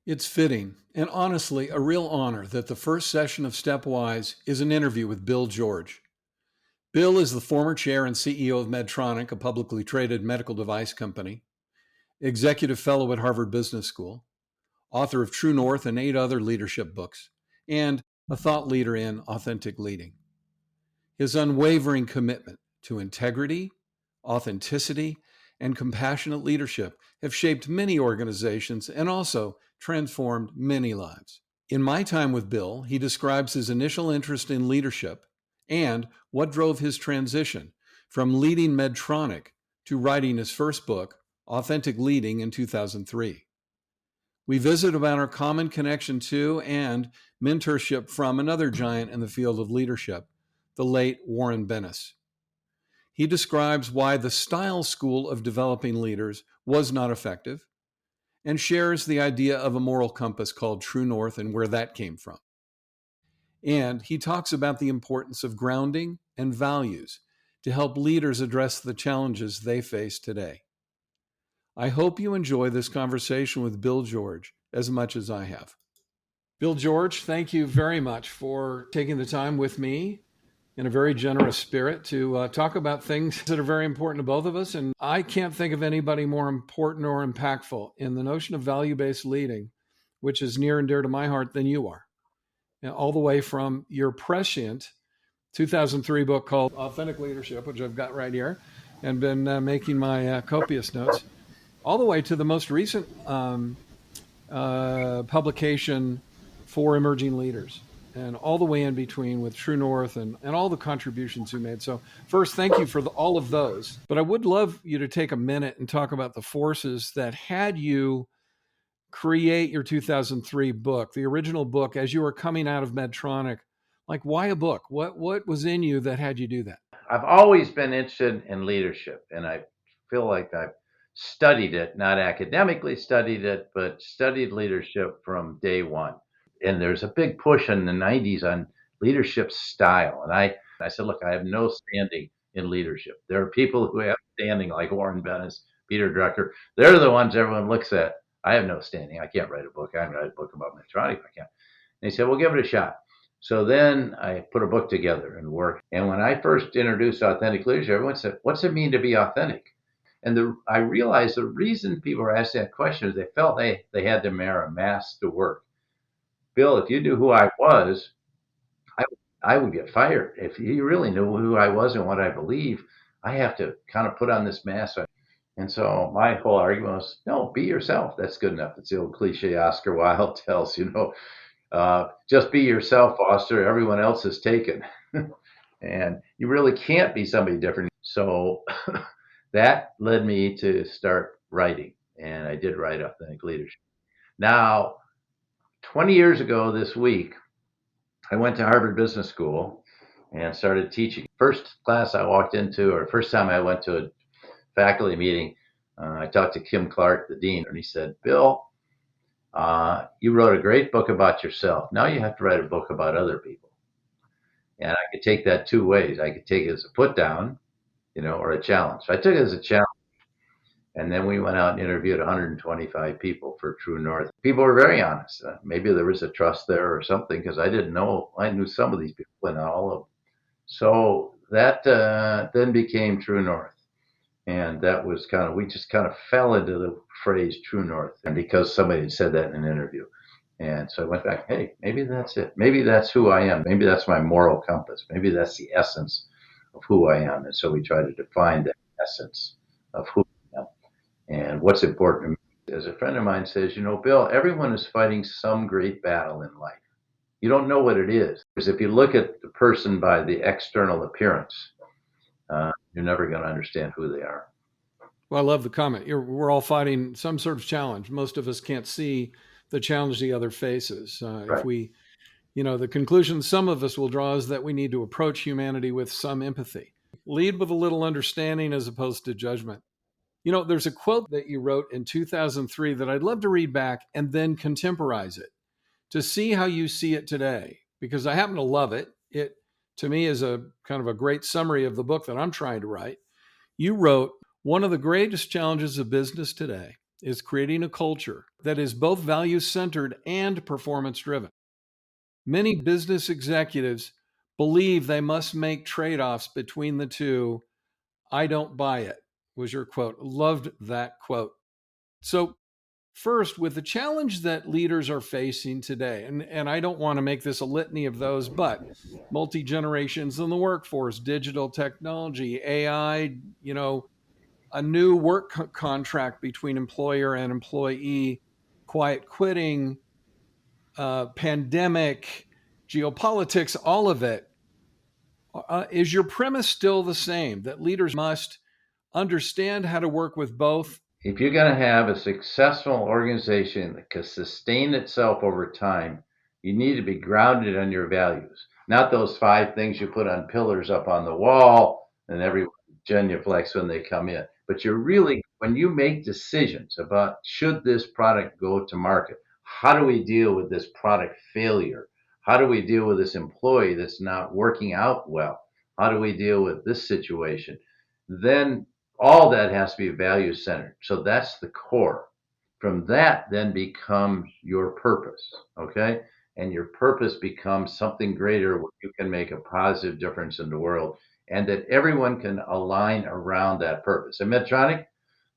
It's fitting and honestly a real honor that the first session of Stepwise is an interview with Bill George. Bill is the former chair and CEO of Medtronic, a publicly traded medical device company, executive fellow at Harvard Business School, author of True North and 8 other leadership books, and a thought leader in authentic leading. His unwavering commitment to integrity, authenticity, and compassionate leadership have shaped many organizations and also transformed many lives. In my time with Bill, he describes his initial interest in leadership and what drove his transition from leading Medtronic to writing his first book, Authentic Leading, in 2003. We visit about our common connection to and mentorship from another giant in the field of leadership, the late Warren Bennis. He describes why the style school of developing leaders was not effective and shares the idea of a moral compass called True North and where that came from. And he talks about the importance of grounding and values to help leaders address the challenges they face today. I hope you enjoy this conversation with Bill George as much as I have. Bill George, thank you very much for taking the time with me in a very generous spirit to talk about things that are very important to both of us. And I can't think of anybody more important or impactful in the notion of value-based leading, which is near and dear to my heart, than you are. And all the way from your prescient 2003 book called Authentic Leadership, which I've got right here, and been making my copious notes, all the way to the most recent publication for emerging leaders, and all the way in between with True North and all the contributions you made. So first, thank you for all of those. But I would love you to take a minute and talk about the forces that had you create your 2003 book, the original book, as you were coming out of Medtronic. Like, why a book? What was in you that had you do that? I've always been interested in leadership, and I feel like I've studied it, not academically studied it, but studied leadership from day one. And there's a big push in the 90s on leadership style. And I said, look, I have no standing in leadership. There are people who have standing like Warren Bennis, Peter Drucker. They're the ones everyone looks at. I have no standing. I can't write a book. I can write a book about Medtronic. I can't. And he said, well, give it a shot. So then I put a book together and worked. And when I first introduced authentic leadership, everyone said, what's it mean to be authentic? And I realized the reason people were asking that question is they felt they had to wear a mask to work. Bill, if you knew who I was, I would get fired. If you really knew who I was and what I believe, I have to kind of put on this mask. And so my whole argument was, no, be yourself. That's good enough. It's the old cliche Oscar Wilde tells, just be yourself, Foster. Everyone else is taken. And you really can't be somebody different. So that led me to start writing. And I did write Authentic Leadership. Now, 20 years ago this week, I went to Harvard Business School and started teaching. First class I walked into, or first time I went to a faculty meeting, I talked to Kim Clark, the dean, and he said, Bill, you wrote a great book about yourself. Now you have to write a book about other people. And I could take that two ways. I could take it as a put down, or a challenge. So I took it as a challenge. And then we went out and interviewed 125 people for True North. People were very honest. Maybe there was a trust there or something, because I didn't know. I knew some of these people and not all of them. So that then became True North. And that was we just kind of fell into the phrase True North. And because somebody had said that in an interview. And so I went back, hey, maybe that's it. Maybe that's who I am. Maybe that's my moral compass. Maybe that's the essence of who I am. And so we try to define that essence of who I am and what's important to me. As a friend of mine says, Bill, everyone is fighting some great battle in life. You don't know what it is. Because if you look at the person by the external appearance, you're never going to understand who they are. Well, I love the comment. We're all fighting some sort of challenge. Most of us can't see the challenge the other faces. Right. If we, the conclusion some of us will draw is that we need to approach humanity with some empathy. Lead with a little understanding as opposed to judgment. There's a quote that you wrote in 2003 that I'd love to read back and then contemporize it to see how you see it today, because I happen to love it. It, to me, is a kind of a great summary of the book that I'm trying to write. You wrote, one of the greatest challenges of business today is creating a culture that is both value centered and performance driven. Many business executives believe they must make trade offs between the two. I don't buy it, was your quote. Loved that quote. So, first, with the challenge that leaders are facing today, and I don't want to make this a litany of those, but multi generations in the workforce, digital technology, AI, a new contract between employer and employee, quiet quitting, pandemic, geopolitics, all of it. Is your premise still the same that leaders must understand how to work with both? If you're going to have a successful organization that can sustain itself over time, you need to be grounded on your values, not those 5 things you put on pillars up on the wall and everyone genuflects when they come in. But you're really, when you make decisions about should this product go to market, how do we deal with this product failure? How do we deal with this employee that's not working out well? How do we deal with this situation? Then all that has to be value centered. So that's the core. From that then becomes your purpose. Okay. And your purpose becomes something greater where you can make a positive difference in the world and that everyone can align around that purpose. In Medtronic,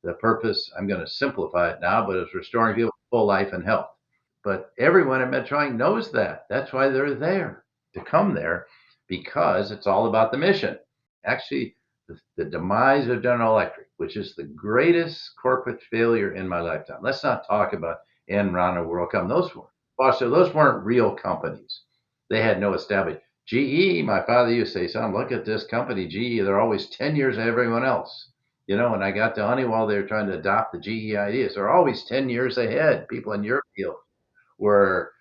the purpose, I'm going to simplify it now, but it's restoring people to full life and health. But everyone at Medtronic knows that. That's why they're there, to come there, because it's all about the mission. Actually, the demise of General Electric, which is the greatest corporate failure in my lifetime. Let's not talk about Enron or WorldCom. Those weren't real companies. They had no established. GE, my father used to say, son, look at this company, GE, they're always 10 years ahead of everyone else. When I got to Honeywell, they were trying to adopt the GE ideas. They're always 10 years ahead. People in your field were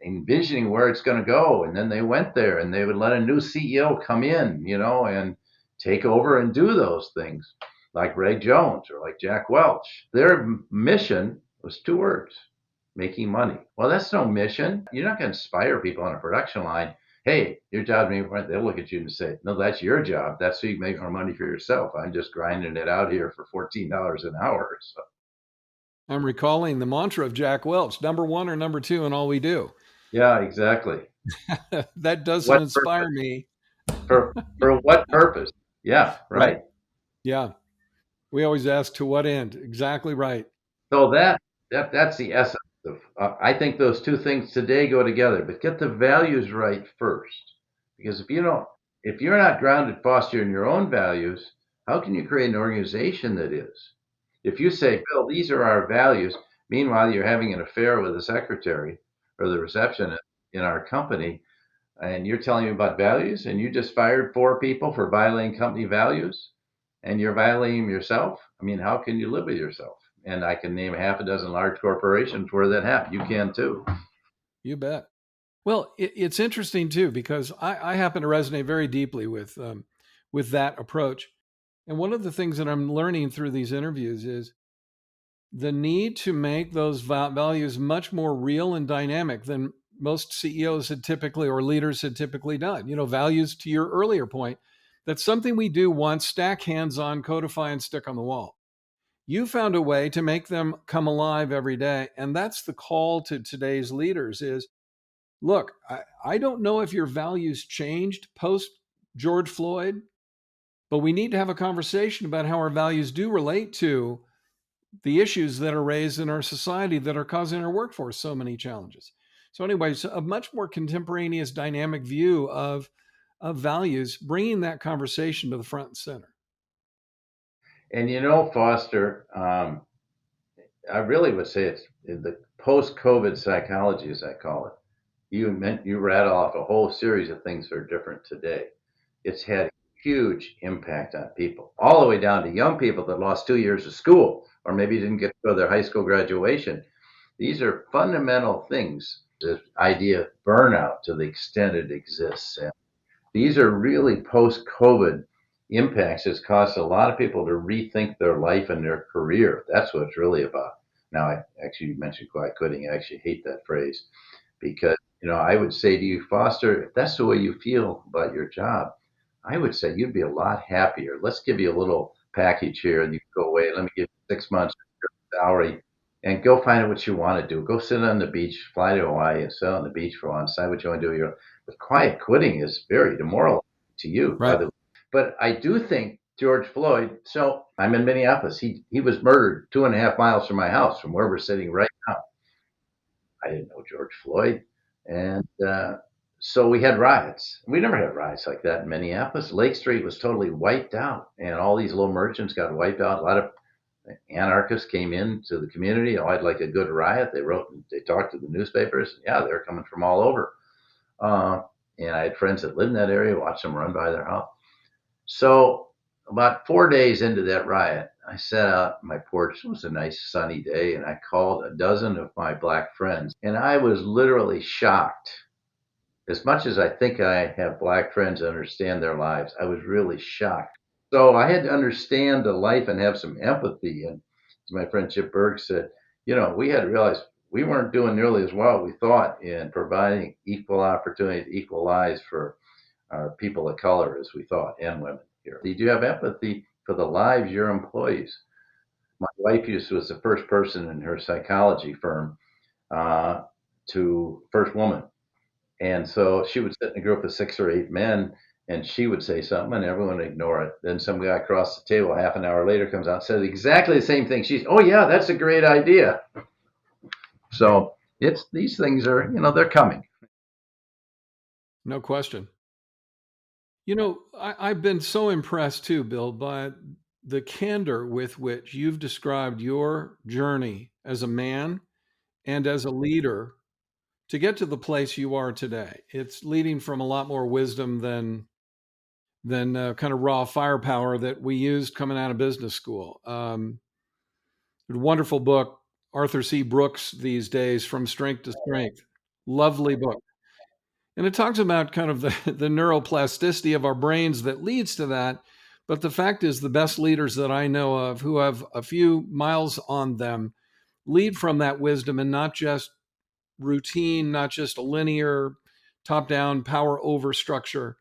envisioning where it's going to go. And then they went there and they would let a new CEO come in, and take over and do those things like Ray Jones or like Jack Welch. Their mission was 2 words: making money. Well, that's no mission. You're not going to inspire people on a production line. Hey, your job is to they'll look at you and say, no, that's your job. That's so you make more money for yourself. I'm just grinding it out here for $14 an hour. So. I'm recalling the mantra of Jack Welch, number one or number two in all we do. Yeah, exactly. That doesn't inspire me. For what purpose? Yeah, right. Yeah. We always ask to what end? Exactly right. So that's the essence of. I think those 2 things today go together, but get the values right first, because if you're not grounded, foster in your own values, how can you create an organization that is? If you say, Bill, these are our values, meanwhile you're having an affair with the secretary or the receptionist in our company, and you're telling me about values, and you just fired 4 people for violating company values, and you're violating them yourself. I mean, how can you live with yourself? And I can name half a dozen large corporations where that happened. You can too. You bet. Well, it's interesting too, because I happen to resonate very deeply with that approach. And one of the things that I'm learning through these interviews is the need to make those values much more real and dynamic than most CEOs had typically, or leaders had typically done. Values, to your earlier point, that's something we do once, stack hands on, codify, and stick on the wall. You found a way to make them come alive every day. And that's the call to today's leaders is, look, I don't know if your values changed post George Floyd, but we need to have a conversation about how our values do relate to the issues that are raised in our society that are causing our workforce so many challenges. So anyways, a much more contemporaneous, dynamic view of values, bringing that conversation to the front and center. And Foster, I really would say it's the post-COVID psychology, as I call it. You rattle off a whole series of things that are different today. It's had huge impact on people, all the way down to young people that lost 2 years of school or maybe didn't get to go to their high school graduation. These are fundamental things. The idea of burnout, to the extent it exists, and these are really post-COVID impacts. It's caused a lot of people to rethink their life and their career. That's what it's really about. Now, you mentioned quiet quitting. I actually hate that phrase because, I would say to you, Foster, if that's the way you feel about your job, I would say you'd be a lot happier. Let's give you a little package here and you can go away. Let me give you 6 months. salary, and go find what you want to do. Go sit on the beach, fly to Hawaii, and sit on the beach for a while, decide what you want to do. But quiet quitting is very demoralizing to you, by Right. the way. But I do think George Floyd. So I'm in Minneapolis. He was murdered 2.5 miles from my house, from where we're sitting right now. I didn't know George Floyd, and so we had riots. We never had riots like that in Minneapolis. Lake Street was totally wiped out, and all these little merchants got wiped out. A lot of anarchists came into the community. Oh, I'd like a good riot. They talked to the newspapers. Yeah, they're coming from all over. Uh, and I had friends that lived in that area, watched them run by their house. So about 4 days into that riot, I sat out on my porch. It was a nice sunny day, and I called a dozen of my black friends, and I was literally shocked. As much as I think I have black friends that understand their lives, I was really shocked. So I had to understand the life and have some empathy. And as my friend Chip Berg said, we had to realize we weren't doing nearly as well as we thought in providing equal opportunity, equal lives for people of color as we thought, and women here. Did you have empathy for the lives of your employees? My wife was the first person in her psychology firm, uh, to first woman. And so she would sit in a group of 6 or 8 men, and she would say something, and everyone would ignore it. Then some guy across the table, half an hour later, comes out and says exactly the same thing. Oh yeah, that's a great idea. So it's these things are, they're coming. No question. I've been so impressed too, Bill, by the candor with which you've described your journey as a man and as a leader to get to the place you are today. It's leading from a lot more wisdom than kind of raw firepower that we used coming out of business school. Wonderful book, Arthur C. Brooks these days, From Strength to Strength. Lovely book. And it talks about kind of the neuroplasticity of our brains that leads to that. But the fact is, the best leaders that I know of who have a few miles on them lead from that wisdom and not just routine, not just a linear top down power over structure.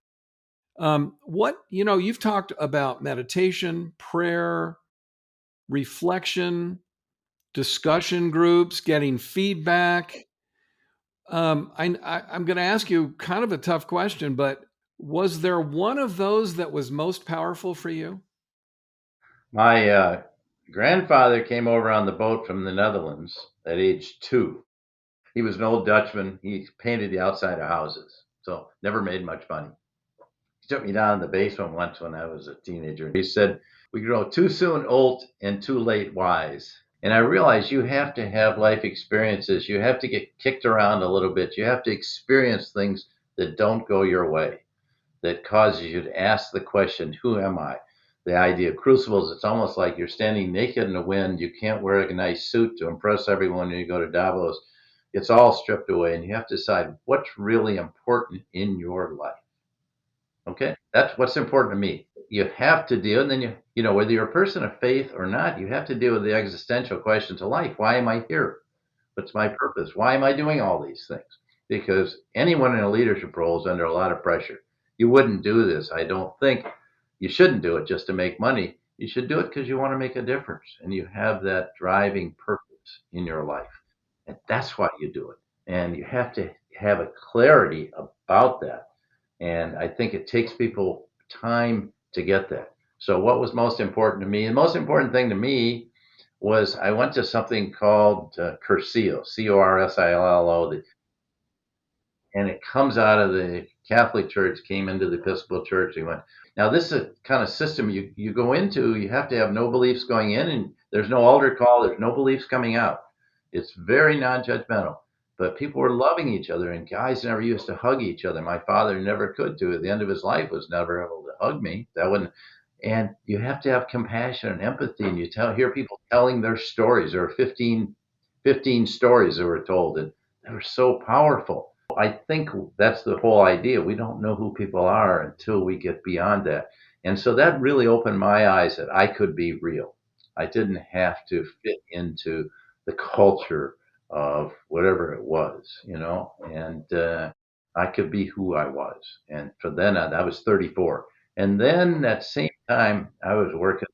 You've talked about meditation, prayer, reflection, discussion groups, getting feedback. I'm going to ask you kind of a tough question, but was there one of those that was most powerful for you? My grandfather came over on the boat from the Netherlands at age 2. He was an old Dutchman. He painted the outside of houses, so never made much money. He took me down in the basement once when I was a teenager. He said, "We grow too soon old and too late wise." And I realized you have to have life experiences. You have to get kicked around a little bit. You have to experience things that don't go your way, that causes you to ask the question, who am I? The idea of crucibles, it's almost like you're standing naked in the wind. You can't wear a nice suit to impress everyone when you go to Davos. It's all stripped away, and you have to decide what's really important in your life. Okay, that's what's important to me. You have to deal, and then whether you're a person of faith or not, you have to deal with the existential questions of life. Why am I here? What's my purpose? Why am I doing all these things? Because anyone in a leadership role is under a lot of pressure. You wouldn't do this. I don't think you shouldn't do it just to make money. You should do it because you want to make a difference and you have that driving purpose in your life. And that's why you do it. And you have to have a clarity about that. And I think it takes people time to get that. So, what was most important to me? The most important thing to me was I went to something called Cursillo, Corsillo, and it comes out of the Catholic Church, came into the Episcopal Church. He went. Now, this is a kind of system you go into. You have to have no beliefs going in, and there's no altar call. There's no beliefs coming out. It's very non-judgmental. But people were loving each other, and guys never used to hug each other. My father never could to. At the end of his life, was never able to hug me. That wouldn't. And you have to have compassion and empathy, and hear people telling their stories. There were 15 stories that were told, and they were so powerful. I think that's the whole idea. We don't know who people are until we get beyond that. And so that really opened my eyes that I could be real. I didn't have to fit into the culture of whatever it was, and I could be who I was. And for then, I was 34. And then that same time, I was working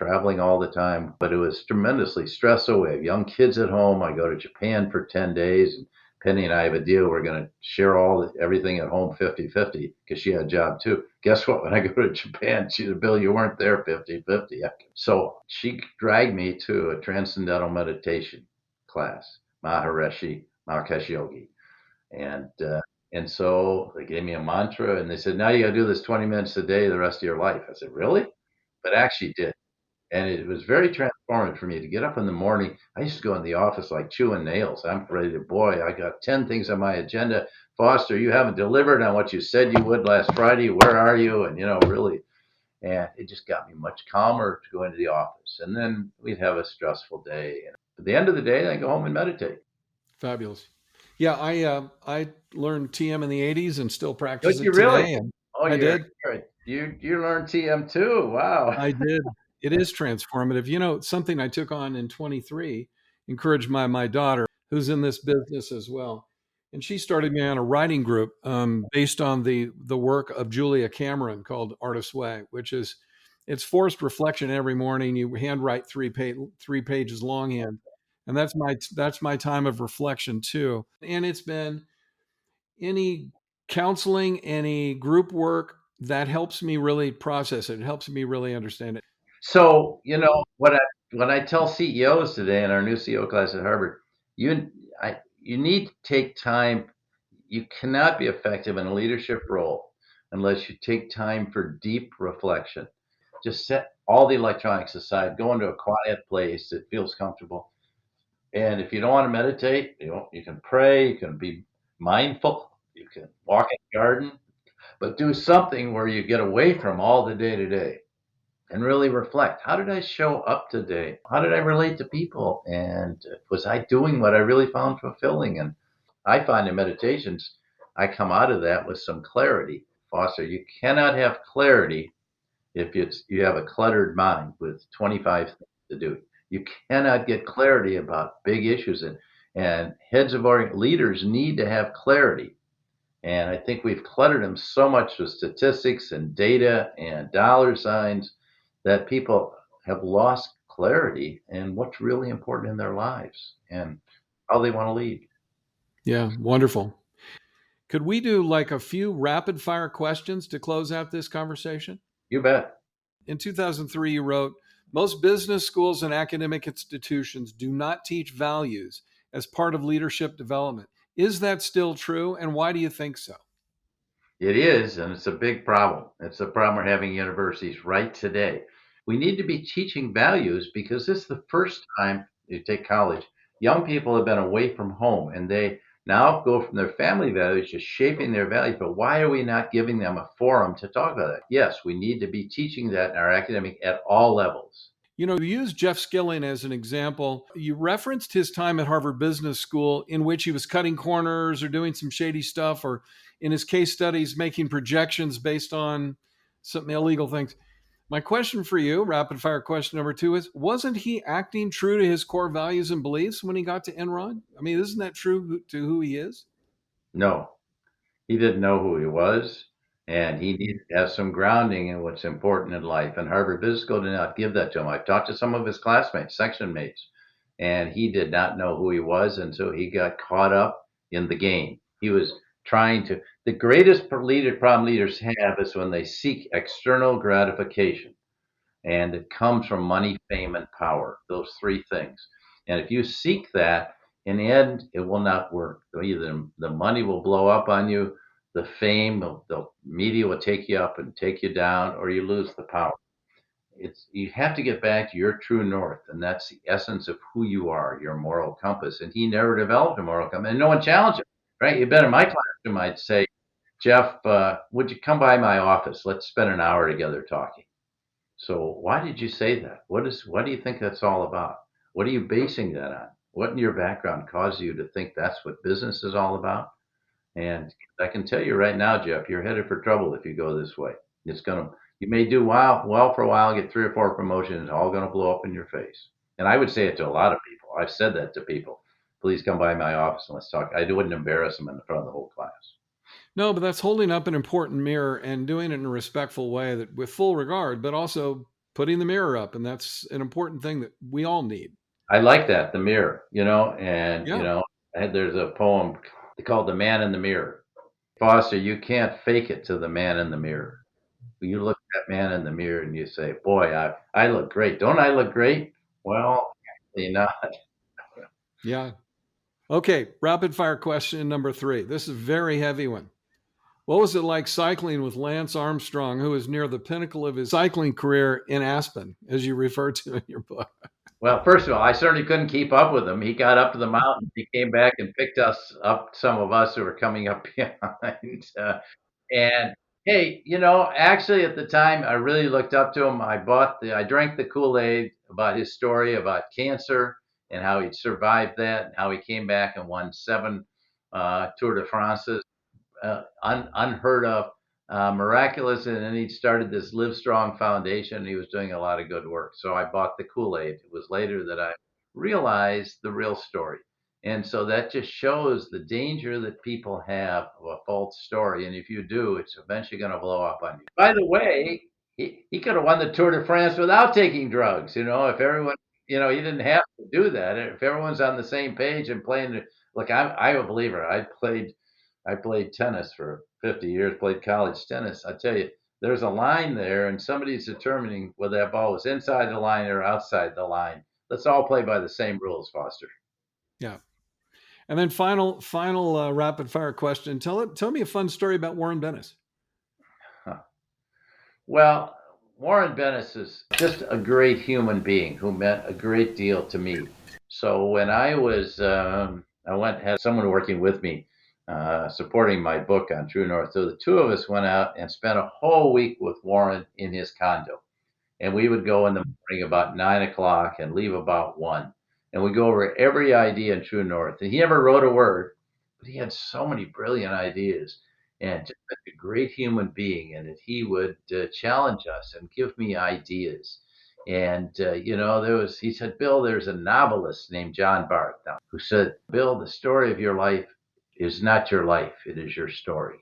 traveling all the time, but it was tremendously stressful. We have young kids at home. I go to Japan for 10 days. And Penny and I have a deal. We're going to share everything at home 50-50 because she had a job too. Guess what? When I go to Japan, she said, Bill, you weren't there 50-50. So she dragged me to a transcendental meditation class, Maharishi Mahesh Yogi. And so they gave me a mantra and they said, now you got to do this 20 minutes a day the rest of your life. I said, really? But I actually did. And it was very transformative for me to get up in the morning. I used to go in the office like chewing nails. I'm ready to, boy, I got 10 things on my agenda. Foster, you haven't delivered on what you said you would last Friday. Where are you? And, really, and it just got me much calmer to go into the office. And then we'd have a stressful day. And at the end of the day, I go home and meditate. Fabulous. Yeah, I learned TM in the 80s and still practice Did it you today. really? And Oh, I did. You learned TM too. Wow. I did. It is transformative. Something I took on in 23, encouraged my daughter, who's in this business as well. And she started me on a writing group based on the work of Julia Cameron called Artist's Way, which is it's forced reflection every morning. You handwrite three pages longhand, and that's my time of reflection too. And it's been any counseling, any group work that helps me really process it. It helps me really understand it. So, what I tell CEOs today in our new CEO class at Harvard, you need to take time. You cannot be effective in a leadership role unless you take time for deep reflection. Just set all the electronics aside, go into a quiet place that feels comfortable. And if you don't want to meditate, you can pray, you can be mindful, you can walk in the garden, but do something where you get away from all the day to day and really reflect. How did I show up today? How did I relate to people? And was I doing what I really found fulfilling? And I find in meditations, I come out of that with some clarity. Foster, you cannot have clarity if you have a cluttered mind with 25 things to do. You cannot get clarity about big issues, and heads of our leaders need to have clarity. And I think we've cluttered them so much with statistics and data and dollar signs that people have lost clarity in what's really important in their lives and how they want to lead. Yeah, wonderful. Could we do like a few rapid fire questions to close out this conversation? You bet. In 2003, you wrote, most business schools and academic institutions do not teach values as part of leadership development. Is that still true? And why do you think so? It is, and it's a big problem. It's a problem we're having universities right today. We need to be teaching values because this is the first time, you take college, young people have been away from home and they now go from their family values to shaping their values. But why are we not giving them a forum to talk about it? Yes, we need to be teaching that in our academic at all levels. You use Jeff Skilling as an example. You referenced his time at Harvard Business School in which he was cutting corners or doing some shady stuff, or in his case studies, making projections based on some illegal things. My question for you, rapid fire question number 2 is, wasn't he acting true to his core values and beliefs when he got to Enron? I mean, isn't that true to who he is? No, he didn't know who he was, and he needed to have some grounding in what's important in life. And Harvard Business School did not give that to him. I've talked to some of his classmates, section mates, and he did not know who he was, and so he got caught up in the game. He was trying to. The greatest problem leaders have is when they seek external gratification, and it comes from money, fame, and power. Those three things. And if you seek that, in the end, it will not work. Either the money will blow up on you, the fame, the media will take you up and take you down, or you lose the power. You have to get back to your true north, and that's the essence of who you are, your moral compass. And he never developed a moral compass, and no one challenged him. Right? You've been in my classroom, I'd say, Jeff, would you come by my office? Let's spend an hour together talking. So why did you say that? What do you think that's all about? What are you basing that on? What in your background caused you to think that's what business is all about? And I can tell you right now, Jeff, you're headed for trouble if you go this way. You may do well for a while, get 3 or 4 promotions, all going to blow up in your face. And I would say it to a lot of people. I've said that to people. Please come by my office and let's talk. I wouldn't embarrass them in front of the whole class. No, but that's holding up an important mirror and doing it in a respectful way, that with full regard, but also putting the mirror up, and that's an important thing that we all need. I like that, the mirror, and Yeah. there's a poem called "The Man in the Mirror." Foster, you can't fake it to the man in the mirror. You look at that man in the mirror and you say, "Boy, I look great. Don't I look great?" Well, actually not. Yeah. Okay, rapid fire question number 3. This is a very heavy one. What was it like cycling with Lance Armstrong, who is near the pinnacle of his cycling career in Aspen, as you refer to in your book? Well, first of all, I certainly couldn't keep up with him. He got up to the mountain. He came back and picked us up, some of us who were coming up behind. And hey, actually at the time, I really looked up to him. I drank the Kool-Aid about his story about cancer and how he'd survived that, and how he came back and won 7 Tour de France's, unheard of, miraculous. And then he started this Live Strong Foundation. He was doing a lot of good work. So I bought the Kool-Aid. It was later that I realized the real story. And so that just shows the danger that people have of a false story. And if you do, it's eventually going to blow up on you. By the way, he could have won the Tour de France without taking drugs. If everyone, he didn't have to do that. If everyone's on the same page and playing, look, I'm a believer. I played tennis for 50 years, played college tennis. I tell you, there's a line there, and somebody's determining whether that ball was inside the line or outside the line. Let's all play by the same rules, Foster. Yeah. And then final rapid fire question. Tell me a fun story about Warren Bennis. Huh. Well, Warren Bennis is just a great human being who meant a great deal to me. So when had someone working with me, supporting my book on True North. So the two of us went out and spent a whole week with Warren in his condo. And we would go in the morning about 9 o'clock and leave about 1. And we go over every idea in True North. And he never wrote a word, but he had so many brilliant ideas, and just such a great human being. And that he would challenge us and give me ideas. And he said, "Bill, there's a novelist named John Barth now who said, Bill, the story of your life is not your life; it is your story."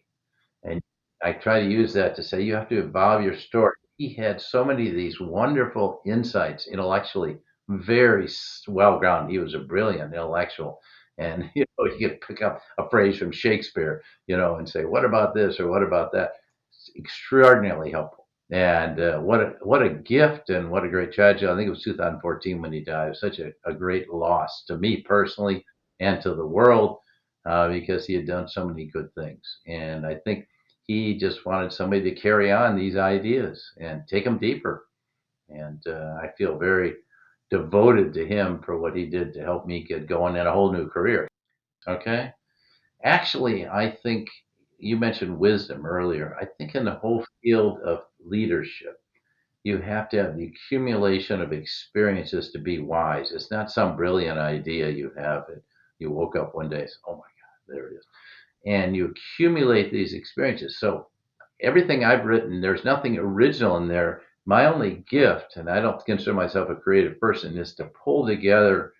And I try to use that to say you have to evolve your story. He had so many of these wonderful insights, intellectually very well grounded. He was a brilliant intellectual, and you could pick up a phrase from Shakespeare, and say, "What about this?" or "What about that?" It's extraordinarily helpful. And what a gift, and what a great tragedy. I think it was 2014 when he died. It was such a great loss to me personally and to the world, because he had done so many good things. And I think he just wanted somebody to carry on these ideas and take them deeper. And I feel very devoted to him for what he did to help me get going in a whole new career. Okay. Actually, I think you mentioned wisdom earlier. I think in the whole field of leadership, you have to have the accumulation of experiences to be wise. It's not some brilliant idea you have. You woke up one day and said, "Oh my God, there it is." And you accumulate these experiences. So everything I've written, there's nothing original in there. My only gift, and I don't consider myself a creative person, is to pull together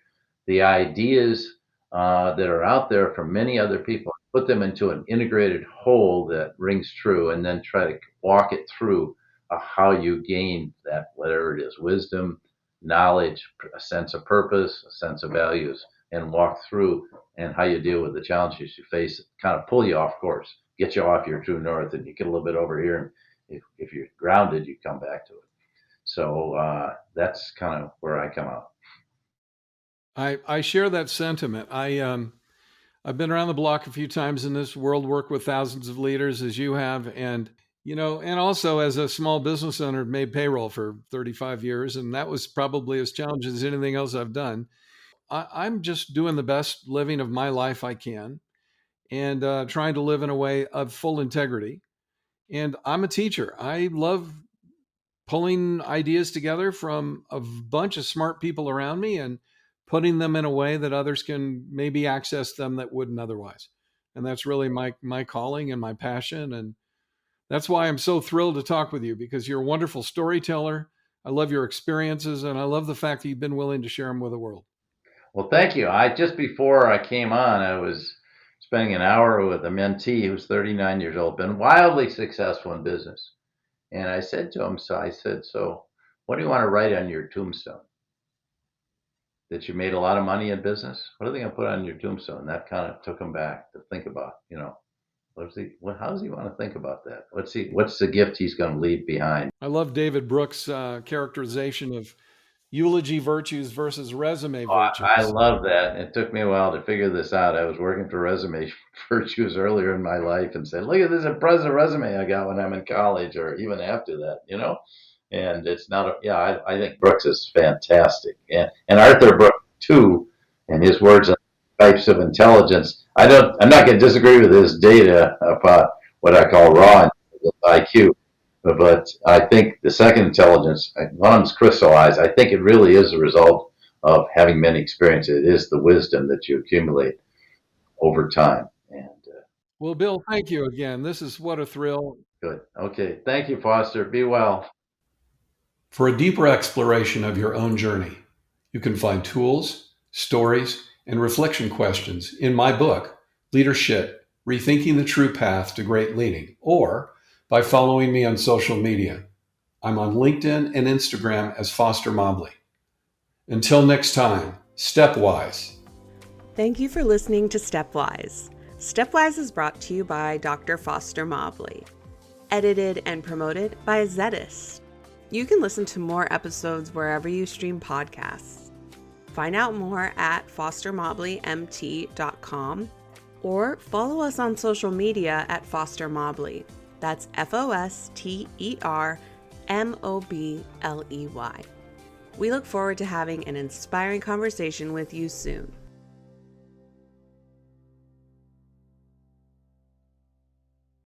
the ideas that are out there from many other people, put them into an integrated whole that rings true, and then try to walk it through how you gain that, whatever it is, wisdom, knowledge, a sense of purpose, a sense of values, and walk through, and how you deal with the challenges you face, kind of pull you off course, get you off your true north, and you get a little bit over here. And if you're grounded, you come back to it. So that's kind of where I come out. I share that sentiment. I've been around the block a few times in this world, worked with thousands of leaders as you have, and and also as a small business owner, made payroll for 35 years, and that was probably as challenging as anything else I've done. I'm just doing the best living of my life I can, and trying to live in a way of full integrity. And I'm a teacher. I love pulling ideas together from a bunch of smart people around me and putting them in a way that others can maybe access them that wouldn't otherwise. And that's really my calling and my passion. And that's why I'm so thrilled to talk with you, because you're a wonderful storyteller. I love your experiences, and I love the fact that you've been willing to share them with the world. Well, thank you. Just before I came on, I was spending an hour with a mentee who's 39 years old, been wildly successful in business. And I said to him, so What do you want to write on your tombstone? That you made a lot of money in business? What are they going to put on your tombstone? That kind of took him back to think about, how does he want to think about that? What's the gift he's going to leave behind? I love David Brooks' characterization of eulogy virtues versus resume I virtues. love that. It took me a while to figure this out. I was working for Resume Virtues earlier in my life and said, look at this impressive resume I got when I'm in college or even after that. And it's not, I think Brooks is fantastic. And Arthur Brooks, too, and his words on types of intelligence. I'm not going to disagree with his data about what I call raw IQ. But I think the second intelligence, one of them's crystallized. I think it really is a result of having many experiences. It is the wisdom that you accumulate over time. And Well, Bill, thank you again. This is what a thrill. good. Okay. Thank you, Foster. Be well. For a deeper exploration of your own journey, you can find tools, stories, and reflection questions in my book, Leadership: Rethinking the True Path to Great Leading, or by following me on social media. I'm on LinkedIn and Instagram as Foster Mobley. Until next time, stepwise. Thank you for listening to Stepwise. Stepwise is brought to you by Dr. Foster Mobley. Edited and promoted by Zetis. You can listen to more episodes wherever you stream podcasts. Find out more at fostermobleymT.com or follow us on social media at Foster Mobley. That's FOSTERMOBLEY. We look forward to having an inspiring conversation with you soon.